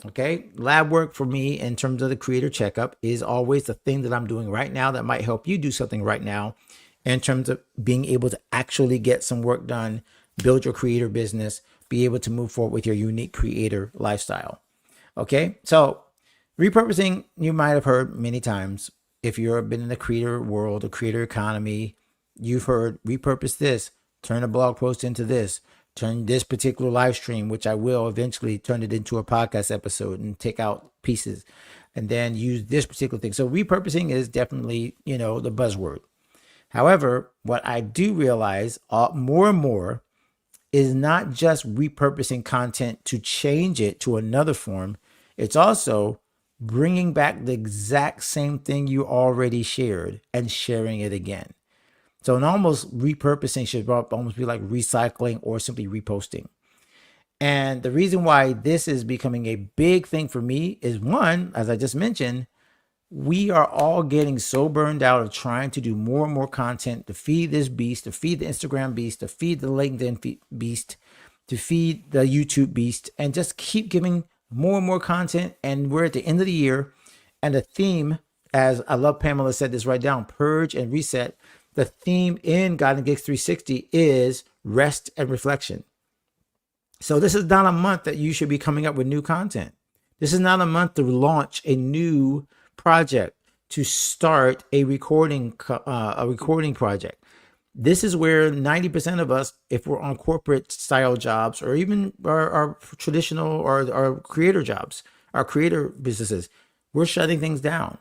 Speaker 1: Okay. Lab work for me in terms of the creator checkup is always the thing that I'm doing right now that might help you do something right now in terms of being able to actually get some work done, build your creator business, be able to move forward with your unique creator lifestyle. Okay. So repurposing, you might have heard many times. If you've been in the creator world, the creator economy, you've heard repurpose this, turn a blog post into this, turn this particular live stream, which I will eventually turn it into a podcast episode and take out pieces and then use this particular thing. So repurposing is definitely, the buzzword. However, what I do realize more and more is not just repurposing content to change it to another form. It's also bringing back the exact same thing you already shared and sharing it again. So, an almost repurposing should almost be like recycling or simply reposting. And the reason why this is becoming a big thing for me is one, as I just mentioned, we are all getting so burned out of trying to do more and more content to feed this beast, to feed the Instagram beast, to feed the LinkedIn beast, to feed the YouTube beast, and just keep giving more and more content. And we're at the end of the year, and the theme, as I love Pamela said this right down, purge and reset. The theme in Guiding Gigs 360 is rest and reflection. So this is not a month that you should be coming up with new content. This is not a month to launch a new project, to start a recording project. This is where 90% of us, if we're on corporate style jobs or even our traditional or our creator jobs, our creator businesses, we're shutting things down.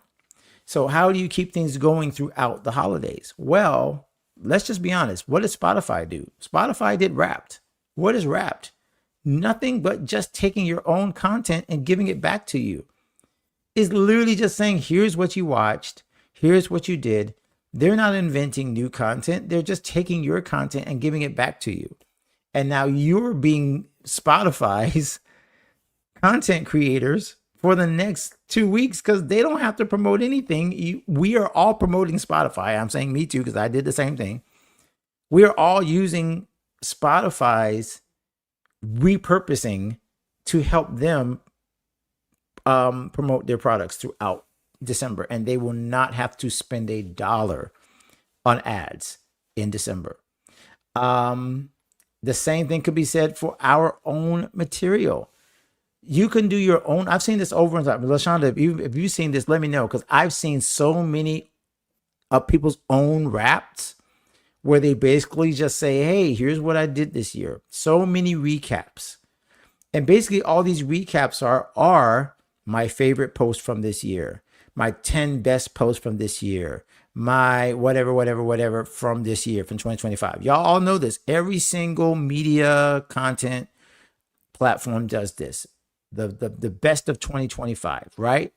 Speaker 1: So how do you keep things going throughout the holidays? Well, let's just be honest. What does Spotify do? Spotify did Wrapped. What is Wrapped? Nothing but just taking your own content and giving it back to you. It's literally just saying, here's what you watched. Here's what you did. They're not inventing new content. They're just taking your content and giving it back to you. And now you're being Spotify's content creators for the next 2 weeks because they don't have to promote anything. We are all promoting Spotify. I'm saying me too because I did the same thing. We are all using Spotify's repurposing to help them promote their products throughout December, and they will not have to spend $1 on ads in December. The same thing could be said for our own material. You can do your own. I've seen this over and over. LaShonda, if you've seen this, let me know, because I've seen so many of people's own raps where they basically just say, hey, here's what I did this year. So many recaps. And basically all these recaps are my favorite post from this year, my 10 best posts from this year, my whatever from this year, from 2025. Y'all all know this. Every single media content platform does this. The best of 2025, right?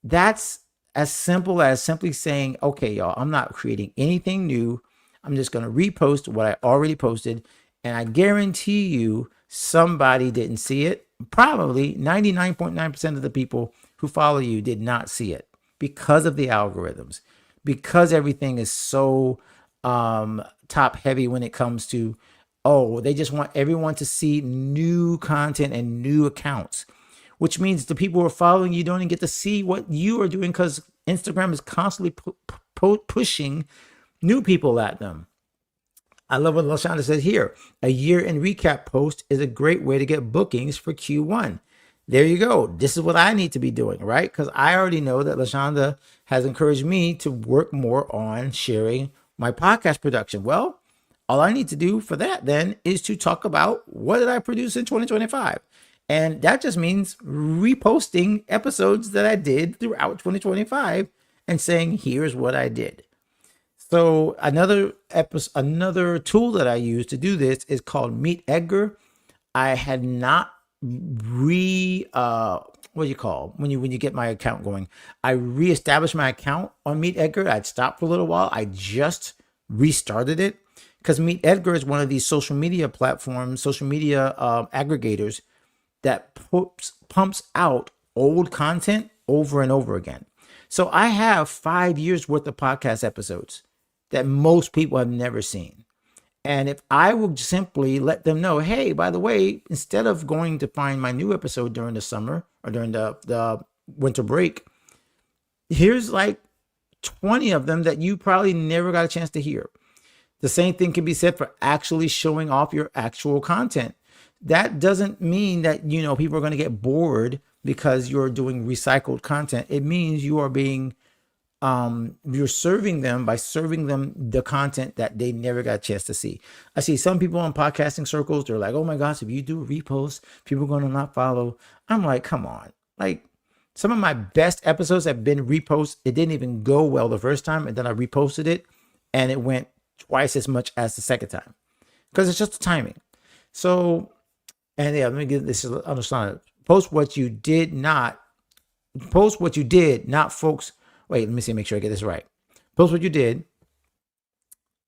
Speaker 1: That's as simple as simply saying, okay, y'all, I'm not creating anything new. I'm just going to repost what I already posted. And I guarantee you somebody didn't see it. Probably 99.9% of the people who follow you did not see it because of the algorithms, because everything is so top heavy when it comes to, they just want everyone to see new content and new accounts, which means the people who are following you don't even get to see what you are doing because Instagram is constantly pushing new people at them. I love what LaShonda said here. A year in recap post is a great way to get bookings for Q1. There you go. This is what I need to be doing, right? Because I already know that LaShonda has encouraged me to work more on sharing my podcast production. Well, all I need to do for that then is to talk about what did I produce in 2025. And that just means reposting episodes that I did throughout 2025 and saying, here's what I did. So another tool that I use to do this is called Meet Edgar. I had not what do you call when you get my account going? I reestablished my account on Meet Edgar. I'd stopped for a little while. I just restarted it because Meet Edgar is one of these social media platforms, social media aggregators that pumps out old content over and over again. So I have 5 years worth of podcast episodes that most people have never seen. And if I would simply let them know, hey, by the way, instead of going to find my new episode during the summer or during the winter break, here's like 20 of them that you probably never got a chance to hear. The same thing can be said for actually showing off your actual content. that doesn't mean that, people are going to get bored because you're doing recycled content. It means you are being you're serving them by serving them the content that they never got a chance to see. I see some people in podcasting circles, they're like, oh my gosh, if you do a repost, people are going to not follow. I'm like, come on. Like, some of my best episodes have been reposts. It didn't even go well the first time, and then I reposted it and it went twice as much as the second time because it's just the timing. So, and yeah, let me get this understand. Post what you did, not folks. Wait, let me see, make sure I get this right. Post what you did,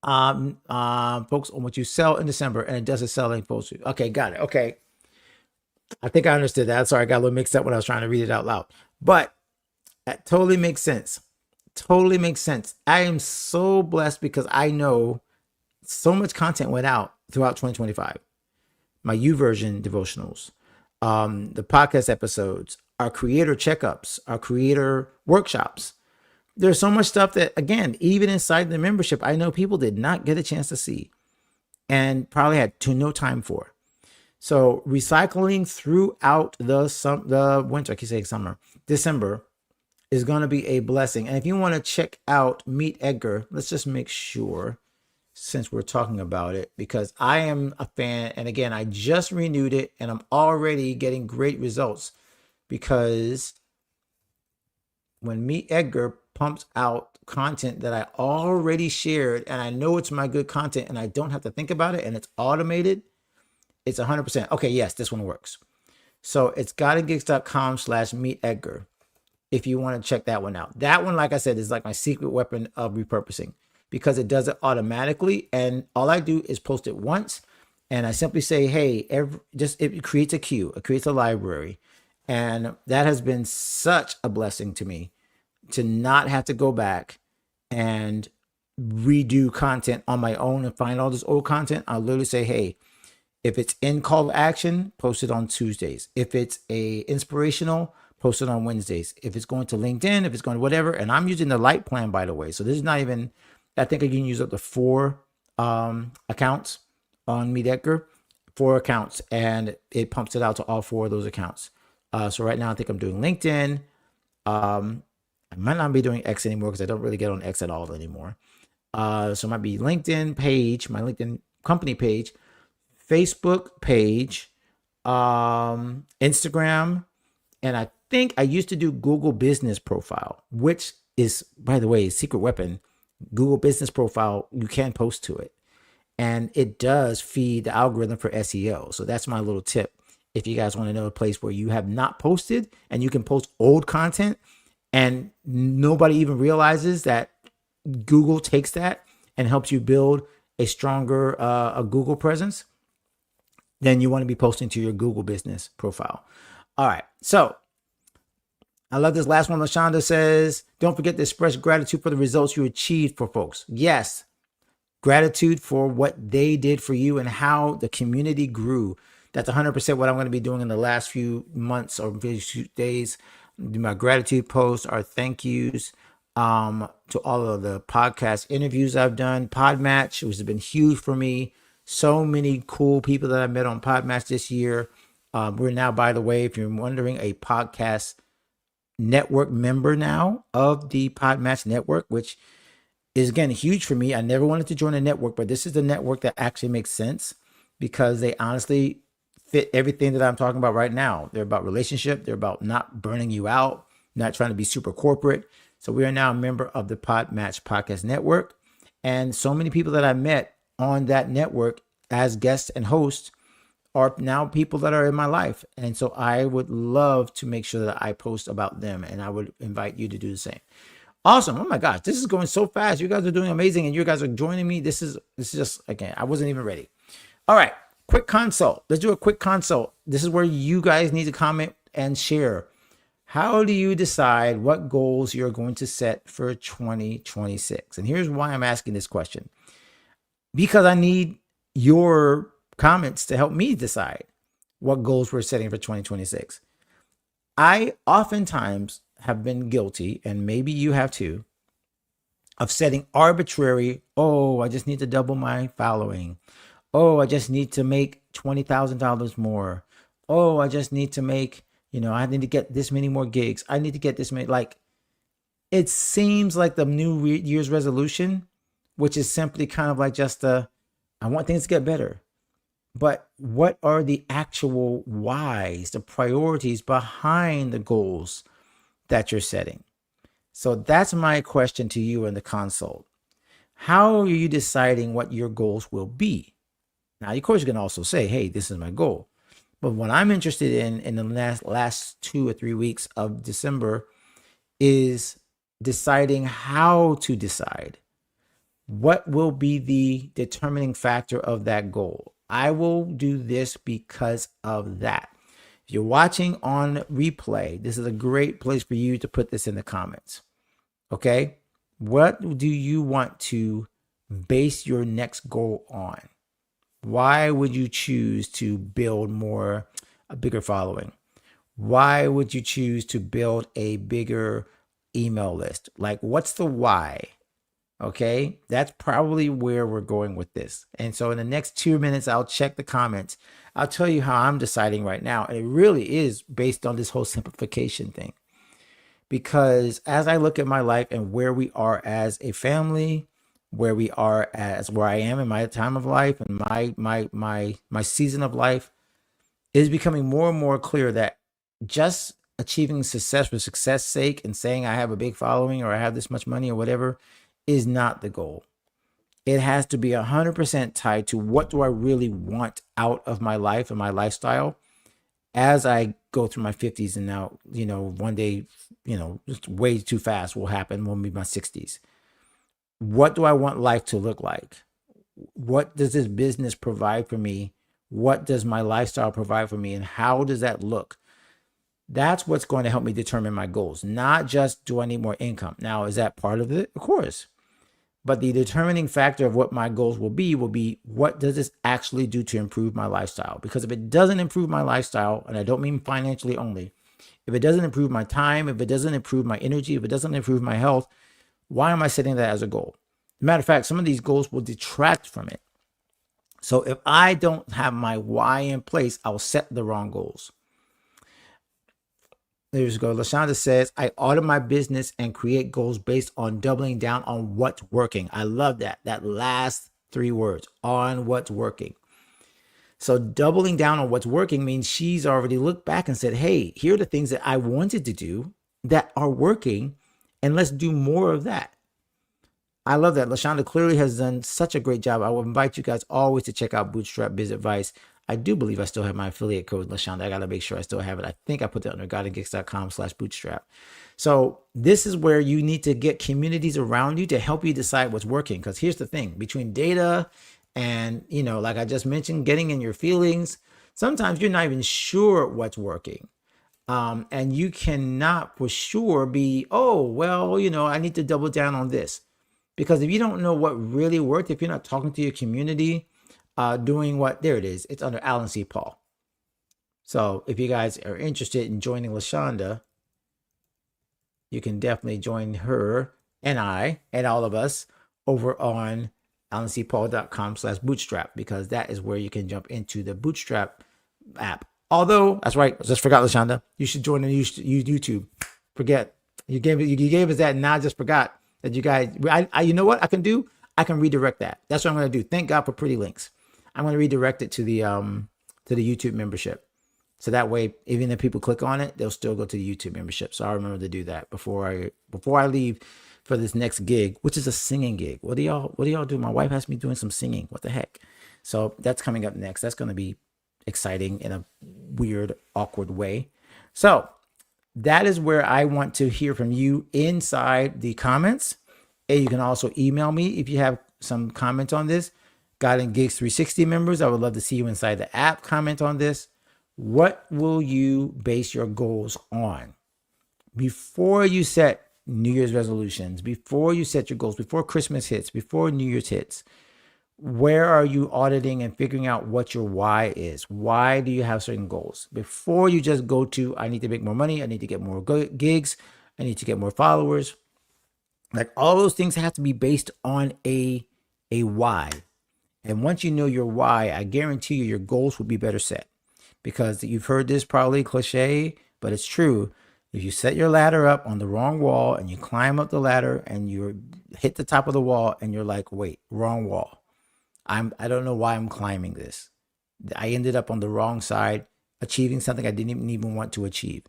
Speaker 1: folks, on what you sell in December, and it doesn't sell any post. Okay, got it. Okay, I think I understood that. Sorry, I got a little mixed up when I was trying to read it out loud, but that totally makes sense. Totally makes sense. I am so blessed because I know so much content went out throughout 2025. My YouVersion devotionals, the podcast episodes, our creator checkups, our creator workshops. There's so much stuff that, again, even inside the membership, I know people did not get a chance to see and probably had no time for. So recycling throughout the winter, I keep saying summer, December, is going to be a blessing. And if you want to check out Meet Edgar, let's just make sure, since we're talking about it, because I am a fan. And again, I just renewed it and I'm already getting great results because when Meet Edgar pumps out content that I already shared and I know it's my good content and I don't have to think about it and it's automated, it's 100%. Okay, yes, this one works. So it's gottinggigs.com/Meet Edgar if you want to check that one out. That one, like I said, is like my secret weapon of repurposing because it does it automatically. And all I do is post it once. And I simply say, hey, it creates a queue. It creates a library. And that has been such a blessing to me to not have to go back and redo content on my own and find all this old content. I'll literally say, hey, if it's in call to action, post it on Tuesdays. If it's a inspirational, post it on Wednesdays. If it's going to LinkedIn, if it's going to whatever, and I'm using the light plan, by the way. So this is not even, I think I can use up to 4 accounts on Meet Edgar, 4 accounts, and it pumps it out to all 4 of those accounts. So right now I think I'm doing LinkedIn. I might not be doing X anymore because I don't really get on X at all anymore. So it might be LinkedIn page, my LinkedIn company page, Facebook page, Instagram, and I think I used to do Google Business Profile, which is, by the way, a secret weapon. Google Business Profile, you can post to it. And it does feed the algorithm for SEO. So that's my little tip. If you guys want to know a place where you have not posted and you can post old content and nobody even realizes that Google takes that and helps you build a stronger a Google presence, then you want to be posting to your Google Business Profile. All right. So I love this last one. LaShonda says, don't forget to express gratitude for the results you achieved for folks. Yes. Gratitude for what they did for you and how the community grew. That's 100% what I'm going to be doing in the last few months or few days. My gratitude posts, our thank yous to all of the podcast interviews I've done. Podmatch, which has been huge for me. So many cool people that I met on Podmatch this year. We're now, by the way, if you're wondering, a podcast network member now of the Podmatch network, which is, again, huge for me. I never wanted to join a network, but this is the network that actually makes sense because they honestly fit everything that I'm talking about right now. They're about relationship. They're about not burning you out, not trying to be super corporate. So we are now a member of the Podmatch Podcast Network. And so many people that I met on that network as guests and hosts are now people that are in my life. And so I would love to make sure that I post about them, and I would invite you to do the same. Awesome. Oh my gosh, this is going so fast. You guys are doing amazing and you guys are joining me. This is just, again, I wasn't even ready. All right, quick consult. Let's do a quick consult. This is where you guys need to comment and share. How do you decide what goals you're going to set for 2026? And here's why I'm asking this question. Because I need your comments to help me decide what goals we're setting for 2026. I oftentimes have been guilty, and maybe you have too, of setting arbitrary, oh, I just need to double my following. Oh, I just need to make $20,000 more. Oh, I just need to make, I need to get this many more gigs. I need to get this many. Like, it seems like the New Year's resolution, which is simply kind of like just I want things to get better. But what are the actual whys, the priorities behind the goals that you're setting? So that's my question to you in the consult. How are you deciding what your goals will be? Now, of course, you can also say, hey, this is my goal. But what I'm interested in the last 2 or 3 weeks of December is deciding how to decide. What will be the determining factor of that goal? I will do this because of that. If you're watching on replay, this is a great place for you to put this in the comments. Okay? What do you want to base your next goal on? Why would you choose to build a bigger following? Why would you choose to build a bigger email list? Like, what's the why? Okay, that's probably where we're going with this. And so in the next 2 minutes, I'll check the comments. I'll tell you how I'm deciding right now. And it really is based on this whole simplification thing. Because as I look at my life and where we are as a family, where I am in my time of life and my season of life, it is becoming more and more clear that just achieving success for success sake and saying I have a big following or I have this much money or whatever is not the goal. It has to be 100% tied to what do I really want out of my life and my lifestyle as I go through my 50s. And now, one day, just way too fast will happen when we be my 60s. What do I want life to look like? What does this business provide for me? What does my lifestyle provide for me? And how does that look? That's what's going to help me determine my goals. Not just do I need more income. Now, is that part of it? Of course. But the determining factor of what my goals will be what does this actually do to improve my lifestyle? Because if it doesn't improve my lifestyle, and I don't mean financially only, if it doesn't improve my time, if it doesn't improve my energy, if it doesn't improve my health, why am I setting that as a goal? Matter of fact, some of these goals will detract from it. So if I don't have my why in place, I'll set the wrong goals. There's go. LaShonda says, I audit my business and create goals based on doubling down on what's working. I love that. That last 3 words, on what's working. So doubling down on what's working means she's already looked back and said, hey, here are the things that I wanted to do that are working, and let's do more of that. I love that. LaShonda clearly has done such a great job. I will invite you guys always to check out Bootstrap Biz Advice. I do believe I still have my affiliate code, LaShonda. I got to make sure I still have it. I think I put that under godandgeeks.com/bootstrap. So this is where you need to get communities around you to help you decide what's working. Because here's the thing, between data and, like I just mentioned, getting in your feelings, sometimes you're not even sure what's working. And you cannot for sure be, oh, well, I need to double down on this. Because if you don't know what really worked, if you're not talking to your community, doing what, there it is. It's under Alan C. Paul. So if you guys are interested in joining LaShonda, you can definitely join her and I and all of us over on alancpaul.com/bootstrap, because that is where you can jump into the Bootstrap app. Although, that's right, I just forgot, LaShonda, you should join the YouTube. Forget, you gave us that, and now I just forgot that you guys, you know what I can do? I can redirect that. That's what I'm going to do. Thank God for pretty links. I'm going to redirect it to the YouTube membership. So that way, even if people click on it, they'll still go to the YouTube membership. So I remember to do that before I leave for this next gig, which is a singing gig. What do y'all do? My wife has me doing some singing. What the heck? So that's coming up next. That's going to be exciting in a weird, awkward way. So that is where I want to hear from you inside the comments. And you can also email me if you have some comments on this. God and Gigs 360 members, I would love to see you inside the app. Comment on this. What will you base your goals on? Before you set New Year's resolutions, before you set your goals, before Christmas hits, before New Year's hits, where are you auditing and figuring out what your why is? Why do you have certain goals? Before you just go to, I need to make more money, I need to get more gigs, I need to get more followers. Like, all those things have to be based on a why. And once you know your why, I guarantee you your goals will be better set. Because you've heard this probably cliche, but it's true. If you set your ladder up on the wrong wall and you climb up the ladder and you hit the top of the wall and you're like, wait, wrong wall. I don't know why I'm climbing this. I ended up on the wrong side, achieving something I didn't even want to achieve.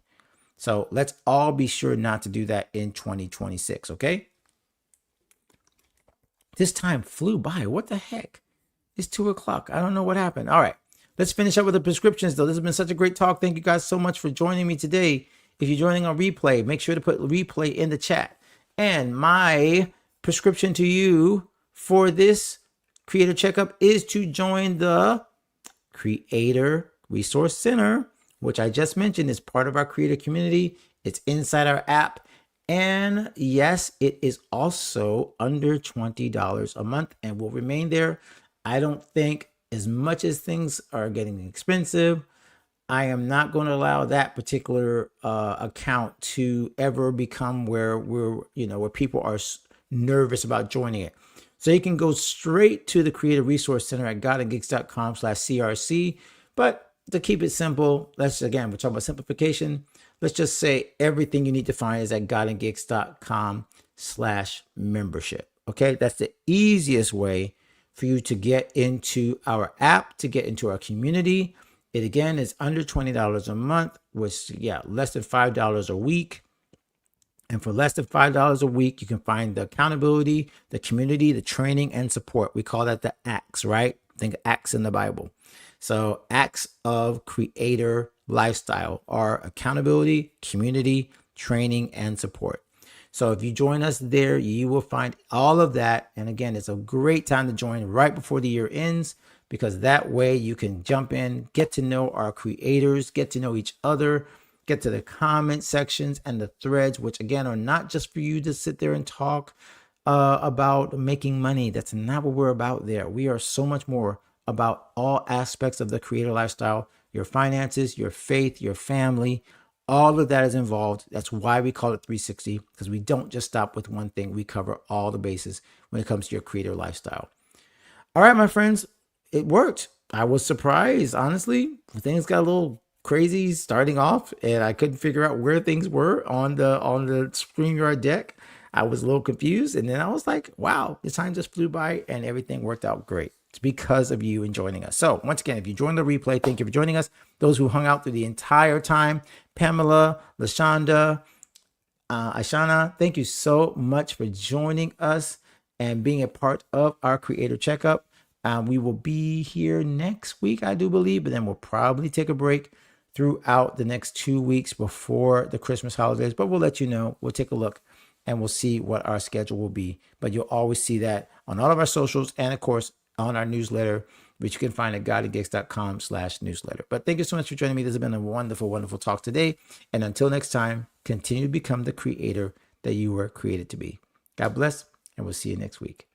Speaker 1: So let's all be sure not to do that in 2026, okay? This time flew by. What the heck? It's 2 o'clock. I don't know what happened. All right. Let's finish up with the prescriptions, though. This has been such a great talk. Thank you guys so much for joining me today. If you're joining on replay, make sure to put replay in the chat. And my prescription to you for this creator checkup is to join the Creator Resource Center, which I just mentioned is part of our creator community. It's inside our app. And yes, it is also under $20 a month and will remain there. I don't think, as much as things are getting expensive, I am not going to allow that particular account to ever become where where people are nervous about joining it. So you can go straight to the Creative Resource Center at godandgeeks.com/CRC. But to keep it simple, we're talking about simplification. Let's just say everything you need to find is at godandgeeks.com/membership. Okay, that's the easiest way for you to get into our app, to get into our community. It again is under $20 a month, which less than $5 a week. And for less than $5 a week, you can find the accountability, the community, the training, and support. We call that the acts, right? Think acts in the Bible. So acts of creator lifestyle are accountability, community, training, and support. So if you join us there, you will find all of that. And again, it's a great time to join right before the year ends, because that way you can jump in, get to know our creators, get to know each other, get to the comment sections and the threads, which again are not just for you to sit there and talk about making money. That's not what we're about there. We are so much more about all aspects of the creator lifestyle, your finances, your faith, your family. All of that is involved. That's why we call it 360, because we don't just stop with one thing. We cover all the bases when it comes to your creator lifestyle. All right, my friends, it worked. I was surprised, honestly. Things got a little crazy starting off, and I couldn't figure out where things were on the StreamYard deck. I was a little confused, and then I was like, wow, the time just flew by and everything worked out great. It's because of you and joining us. So once again, if you joined the replay, thank you for joining us. Those who hung out through the entire time, Pamela, LaShonda, Ashana, thank you so much for joining us and being a part of our creator checkup. We will be here next week, I do believe, but then we'll probably take a break throughout the next 2 weeks before the Christmas holidays. But we'll let you know. We'll take a look and we'll see what our schedule will be. But you'll always see that on all of our socials and, of course, on our newsletter, which you can find at godandgeeks.com/newsletter. But thank you so much for joining me. This has been a wonderful, wonderful talk today. And until next time, continue to become the creator that you were created to be. God bless, and we'll see you next week.